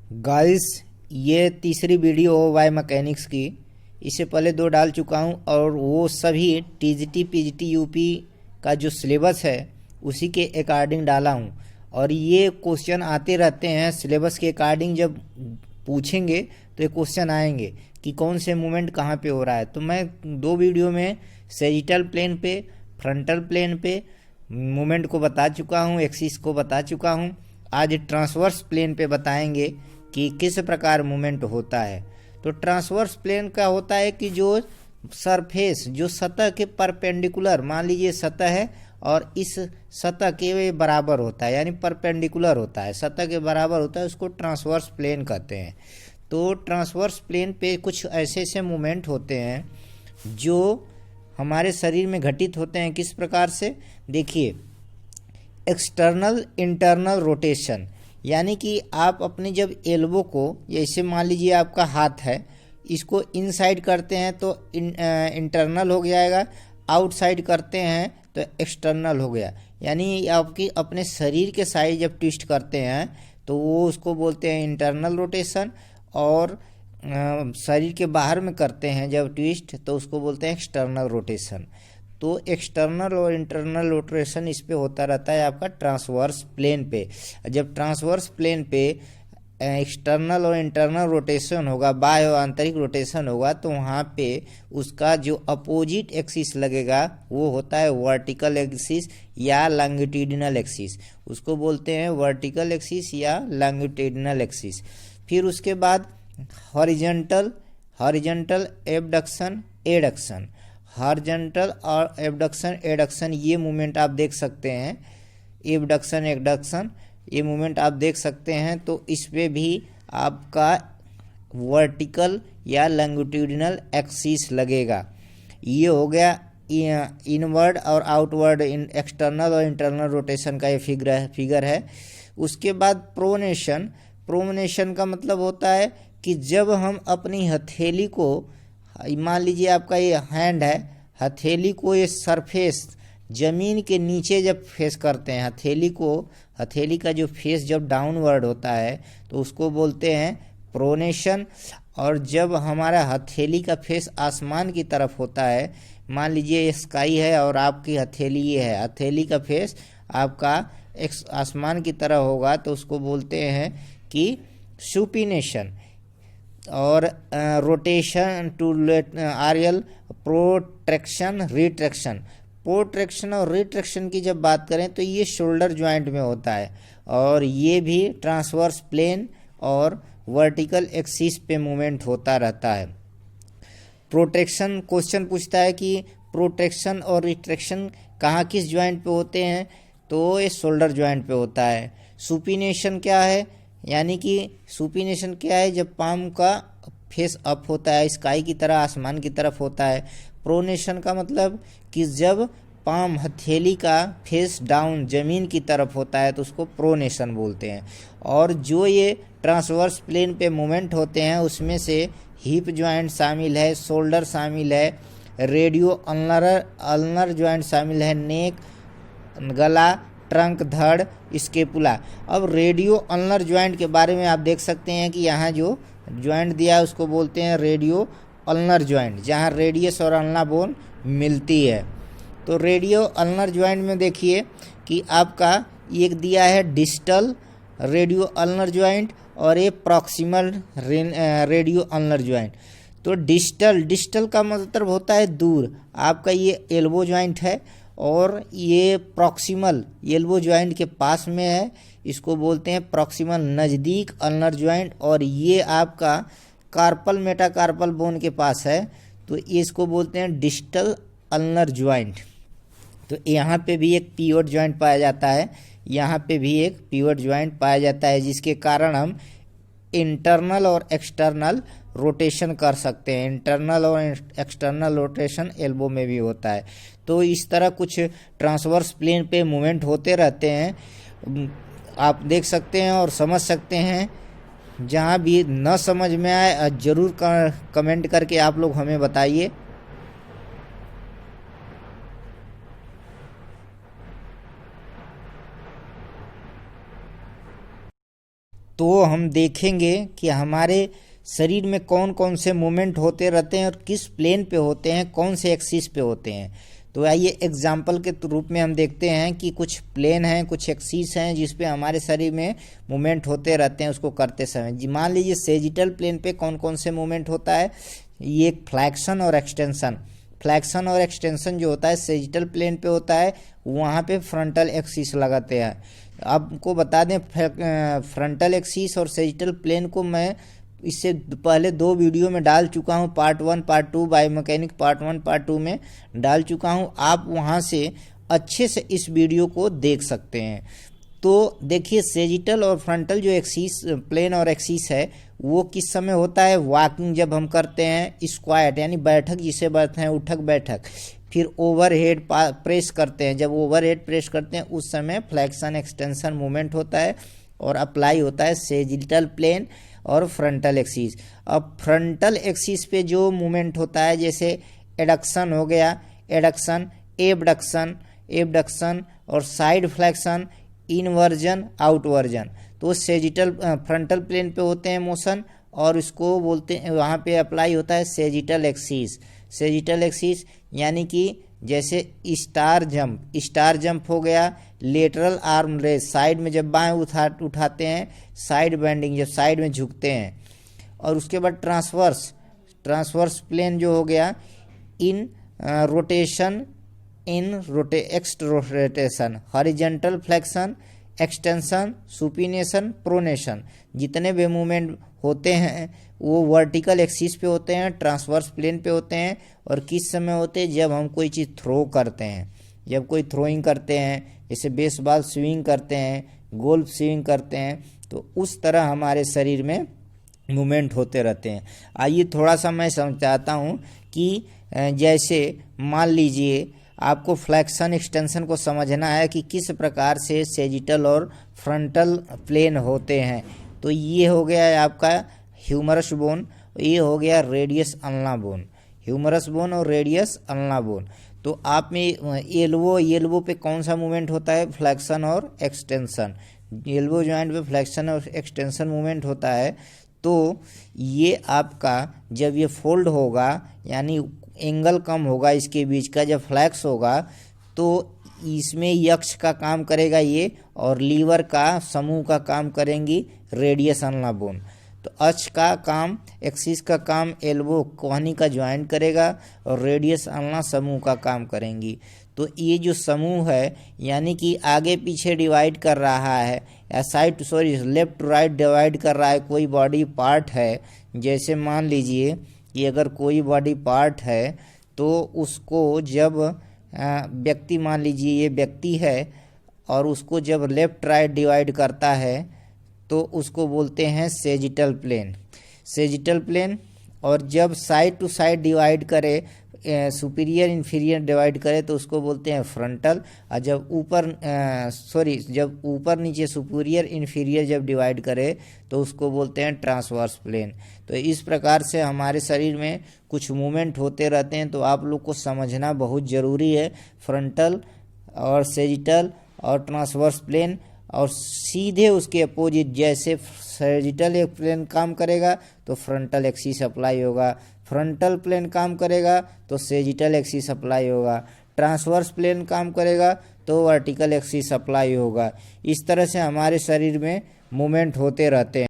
Guys, ये तीसरी video हो वाई मैकेनिक्स की। इससे पहले दो डाल चुका हूँ और वो सभी टीजीटी पीजीटी यूपी का जो सिलेबस है उसी के अकॉर्डिंग डाला हूँ। और ये क्वेश्चन आते रहते हैं सिलेबस के अकॉर्डिंग। जब पूछेंगे तो ये क्वेश्चन आएंगे कि कौन से मूवमेंट कहाँ पे हो रहा है। तो मैं दो वीडियो में सेजिटल प्लेन पे, फ्रंटल प्लेन पे मूवमेंट को बता चुका हूँ, एक्सिस को बता चुका हूँ। आज ट्रांसवर्स प्लेन पे बताएंगे कि किस प्रकार मूवमेंट होता है। तो ट्रांसवर्स प्लेन का होता है कि जो सरफेस, जो सतह के परपेंडिकुलर, मान लीजिए सतह है और इस सतह के बराबर होता है, यानी परपेंडिकुलर होता है, सतह के बराबर होता है, उसको ट्रांसवर्स प्लेन कहते हैं। तो ट्रांसवर्स प्लेन पे कुछ ऐसे ऐसे मूवमेंट होते हैं जो हमारे शरीर में घटित होते हैं। किस प्रकार से, देखिए, एक्सटर्नल इंटरनल रोटेशन, यानी कि आप अपने जब एल्बो को, जैसे मान लीजिए आपका हाथ है, इसको इनसाइड करते हैं तो इंटरनल हो जाएगा, आउटसाइड करते हैं तो एक्सटर्नल हो गया। यानी आपकी अपने शरीर के साइड जब ट्विस्ट करते हैं तो वो उसको बोलते हैं इंटरनल रोटेशन, और शरीर के बाहर में करते हैं जब ट्विस्ट तो उसको बोलते हैं एक्सटर्नल रोटेशन। तो एक्सटर्नल और इंटरनल रोटेशन इस पे होता रहता है आपका ट्रांसवर्स प्लेन पे। जब ट्रांसवर्स प्लेन पे एक्सटर्नल और इंटरनल रोटेशन होगा, बाह्य और आंतरिक रोटेशन होगा, तो वहाँ पे उसका जो अपोजिट एक्सिस लगेगा वो होता है वर्टिकल एक्सिस या लॉन्गिट्यूडिनल एक्सिस। उसको बोलते हैं वर्टिकल एक्सिस या लॉन्गिट्यूडिनल एक्सिस। फिर उसके बाद horizontal, horizontal abduction adduction, horizontal और एबडक्शन एडक्शन, ये मूवमेंट आप देख सकते हैं। एबडक्शन एडक्शन ये मूवमेंट आप देख सकते हैं। तो इस पे भी आपका वर्टिकल या लॉन्गिट्यूडिनल एक्सिस लगेगा। ये हो गया इनवर्ड और आउटवर्ड, एक्सटर्नल और इंटरनल रोटेशन का ये फिगर है। उसके बाद प्रोनेशन, प्रोनेशन का मतलब होता है कि जब हम अपनी हथेली को, मान लीजिए आपका ये हैंड है, हथेली को ये सरफेस जमीन के नीचे जब फेस करते हैं, हथेली को, हथेली का जो फेस जब डाउनवर्ड होता है तो उसको बोलते हैं प्रोनेशन। और जब हमारा हथेली का फेस आसमान की तरफ होता है, मान लीजिए ये स्काई है और आपकी हथेली ये है, हथेली का फेस आपका आसमान की तरह होगा तो उसको बोलते हैं कि सुपिनेशन। और rotation to aerial, protraction retraction. Protraction और रिट्रैक्शन की जब बात करें तो ये शोल्डर जॉइंट में होता है, और ये भी ट्रांसवर्स प्लेन और वर्टिकल एक्सिस पे मूवमेंट होता रहता है। प्रोट्रैक्शन क्वेश्चन पूछता है कि प्रोट्रैक्शन और रिट्रैक्शन कहाँ, किस जॉइंट पे होते हैं, तो ये शोल्डर जॉइंट पे होता है। सुपिनेशन क्या है, यानी कि सुपिनेशन क्या है, जब पाम का फेस अप होता है, स्काई की तरह, आसमान की तरफ होता है। प्रोनेशन का मतलब कि जब पाम, हथेली का फेस डाउन जमीन की तरफ होता है तो उसको प्रोनेशन बोलते हैं। और जो ये ट्रांसवर्स प्लेन पे मूवमेंट होते हैं उसमें से हिप जॉइंट शामिल है, शोल्डर शामिल है, रेडियो अल्नर जॉइंट शामिल है, नेक, गला, ट्रंक, धड़, स्केपुला। अब रेडियो अल्नर ज्वाइंट के बारे में आप देख सकते हैं कि यहाँ जो ज्वाइंट दिया है उसको बोलते हैं रेडियो अल्नर ज्वाइंट, जहाँ रेडियस और अल्ना बोन मिलती है। तो रेडियो अल्नर ज्वाइंट में देखिए कि आपका एक दिया है डिस्टल रेडियो अल्नर ज्वाइंट और एक प्रॉक्सिमल रेडियो अल्नर ज्वाइंट। तो डिस्टल का मतलब होता है दूर, आपका ये एल्बो ज्वाइंट है, और ये प्रॉक्सिमल एल्बो ज्वाइंट के पास में है, इसको बोलते हैं प्रॉक्सिमल नज़दीक अल्नर ज्वाइंट। और ये आपका कार्पल मेटाकार्पल बोन के पास है तो ये इसको बोलते हैं डिस्टल अल्नर ज्वाइंट। तो यहाँ पे भी एक पिवट ज्वाइंट पाया जाता है, यहाँ पे भी एक पिवट ज्वाइंट पाया जाता है, जिसके कारण हम इंटरनल और एक्सटर्नल रोटेशन कर सकते हैं। इंटरनल और एक्सटर्नल रोटेशन एल्बो में भी होता है। तो इस तरह कुछ ट्रांसवर्स प्लेन पे मूवमेंट होते रहते हैं, आप देख सकते हैं और समझ सकते हैं। जहाँ भी न समझ में आए ज़रूर कमेंट करके आप लोग हमें बताइए। तो हम देखेंगे कि हमारे शरीर में कौन कौन से मूवमेंट होते रहते हैं और किस प्लेन पे होते हैं, कौन से एक्सिस पे होते हैं। तो आइए एग्जाम्पल के रूप में हम देखते हैं कि कुछ प्लेन हैं, कुछ एक्सिस हैं जिस पे हमारे शरीर में मूवमेंट होते रहते हैं उसको करते समय। जी मान लीजिए सेजिटल प्लेन पे कौन कौन से मूवमेंट होता है, ये फ्लैक्शन और एक्सटेंशन। फ्लैक्शन और एक्सटेंशन जो होता है सेजिटल प्लेन पे होता है, वहाँ पे फ्रंटल एक्सिस लगाते हैं। आपको बता दें फ्रंटल एक्सिस और सेजिटल प्लेन को मैं इससे पहले 2 वीडियो में डाल चुका हूँ, part 1 part 2, biomechanic part 1 part 2 में डाल चुका हूँ। आप वहाँ से अच्छे से इस वीडियो को देख सकते हैं। तो देखिए सेजिटल और फ्रंटल जो एक्सिस प्लेन और एक्सिस है वो किस समय होता है, वॉकिंग जब हम करते हैं, स्क्वाट यानी बैठक जिसे बोलते हैं, उठक बैठक, फिर ओवरहेड प्रेस करते हैं, जब ओवरहेड प्रेस करते हैं उस समय फ्लैक्शन एक्सटेंशन मूवमेंट होता है और अप्लाई होता है सेजिटल प्लेन और फ्रंटल एक्सिस। अब फ्रंटल एक्सिस पे जो मूवमेंट होता है जैसे एडक्शन हो गया, एडक्शन, एबडक्शन, एबडक्शन और साइड फ्लैक्शन, इनवर्जन, आउटवर्जन, तो सेजिटल फ्रंटल प्लेन पे होते हैं मोशन और इसको बोलते हैं, वहाँ पे अप्लाई होता है सेजिटल एक्सिस। सेजिटल एक्सिस यानी कि जैसे स्टार जंप हो गया, लेटरल आर्म रेस, साइड में जब बाएं उठाते हैं, साइड बेंडिंग जब साइड में झुकते हैं, और उसके बाद ट्रांसवर्स प्लेन जो हो गया, in rotation, extrotation, horizontal flexion, extension, supination, pronation, जितने भी मूवमेंट होते हैं वो वर्टिकल एक्सिस पे होते हैं, ट्रांसवर्स प्लेन पे होते हैं। और किस समय होते हैं, जब हम कोई चीज़ थ्रो करते हैं, जब कोई थ्रोइंग करते हैं, जैसे बेसबॉल स्विंग करते हैं, गोल्फ स्विंग करते हैं, तो उस तरह हमारे शरीर में मूवमेंट होते रहते हैं। आइए थोड़ा सा मैं समझाता हूँ कि जैसे मान लीजिए आपको फ्लैक्शन एक्सटेंशन को समझना है कि किस प्रकार से सेजिटल और फ्रंटल प्लेन होते हैं। तो ये हो गया है आपका ह्यूमरस बोन, ये हो गया radius ulna bone, humerus bone और रेडियस अल्ना बोन। तो आप में एल्बो पे कौन सा मूवमेंट होता है, फ्लैक्शन और एक्सटेंशन। एल्बो जॉइंट पे फ्लैक्शन और एक्सटेंशन मूवमेंट होता है। तो ये आपका जब ये फोल्ड होगा यानी एंगल कम होगा इसके बीच का, जब फ्लैक्स होगा तो इसमें यक्ष का काम करेगा ये, और लीवर का समूह का काम करेंगी रेडियस अल्ना बोन। तो अक्ष का काम, एक्सिस का काम एल्बो कोहनी का ज्वाइंट करेगा और रेडियस अल्ना समूह का काम करेंगी। तो ये जो समूह है यानी कि आगे पीछे डिवाइड कर रहा है या लेफ्ट टू राइट डिवाइड कर रहा है कोई बॉडी पार्ट है। जैसे मान लीजिए कि अगर कोई बॉडी पार्ट है तो उसको जब व्यक्ति, मान लीजिए ये व्यक्ति है और उसको जब लेफ्ट राइट डिवाइड करता है तो उसको बोलते हैं सेजिटल प्लेन। और जब साइड टू साइड डिवाइड करे, सुपीरियर इन्फीरियर डिवाइड करे तो उसको बोलते हैं फ्रंटल। और जब ऊपर नीचे सुपीरियर इन्फीरियर जब डिवाइड करे तो उसको बोलते हैं ट्रांसवर्स प्लेन। तो इस प्रकार से हमारे शरीर में कुछ मूवमेंट होते रहते हैं, तो आप लोग को समझना बहुत ज़रूरी है। फ्रंटल और सेजिटल और ट्रांसवर्स प्लेन, और सीधे उसके अपोजिट जैसे सेजिटल एक प्लेन काम करेगा तो फ्रंटल एक्सिस अप्लाई होगा, फ्रंटल प्लेन काम करेगा तो सेजिटल एक्सिस अप्लाई होगा, ट्रांसवर्स प्लेन काम करेगा तो वर्टिकल एक्सिस अप्लाई होगा। इस तरह से हमारे शरीर में मूवमेंट होते रहते हैं।